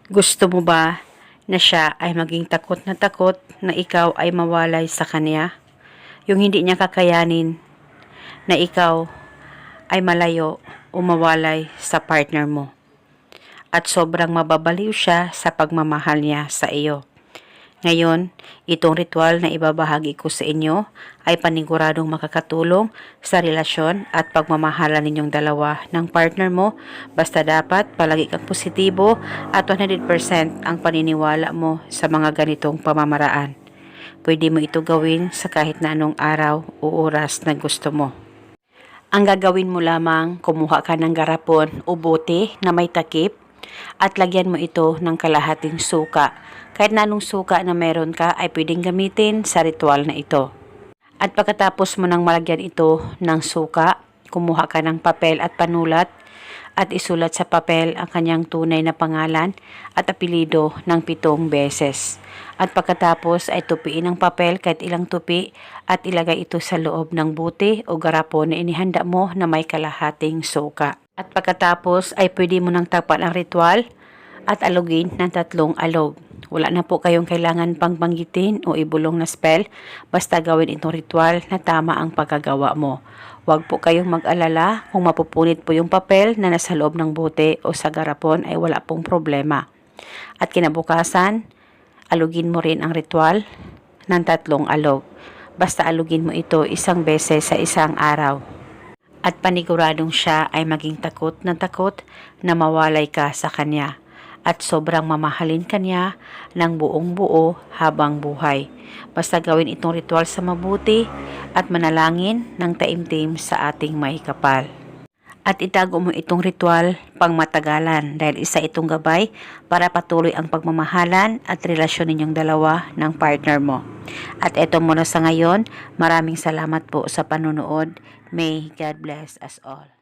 Gusto mo ba na siya ay maging takot na ikaw ay mawalay sa kanya? Yung hindi niya kakayanin na ikaw ay malayo o mawalay sa partner mo. At sobrang mababaliw siya sa pagmamahal niya sa iyo. Ngayon, itong ritual na ibabahagi ko sa inyo ay paniguradong makakatulong sa relasyon at pagmamahalan ninyong dalawa ng partner mo. Basta dapat palagi kang positibo at 100% ang paniniwala mo sa mga ganitong pamamaraan. Pwede mo ito gawin sa kahit na anong araw o oras na gusto mo. Ang gagawin mo lamang, kumuha ka ng garapon o bote na may takip at lagyan mo ito ng kalahating suka. Kahit na anong suka na meron ka ay pwedeng gamitin sa ritual na ito. At pagkatapos mo nang malagyan ito ng suka, kumuha ka ng papel at panulat at isulat sa papel ang kanyang tunay na pangalan at apelido ng 7 beses. At pagkatapos ay tupiin ang papel kahit ilang tupi at ilagay ito sa loob ng bote o garapon na inihanda mo na may kalahating suka. At pagkatapos ay pwede mo nang takpan ang ritual at alugin ng 3 alog. Wala na po kayong kailangan pang banggitin o ibulong na spell, basta gawin itong ritual na tama ang pagkagawa mo. Huwag po kayong mag-alala kung mapupunit po yung papel na nasa loob ng bote o sa garapon ay wala pong problema. At kinabukasan, alugin mo rin ang ritual ng 3 alog. Basta alugin mo ito 1 beses sa isang araw. At paniguradong siya ay maging takot na mawalay ka sa kanya. At sobrang mamahalin kanya ng buong buo habang buhay. Basta gawin itong ritual sa mabuti at manalangin ng taimtim sa ating may kapal. At itago mo itong ritual pang matagalan dahil isa itong gabay para patuloy ang pagmamahalan at relasyon ninyong dalawa ng partner mo. At eto muna sa ngayon, maraming salamat po sa panunood. May God bless us all.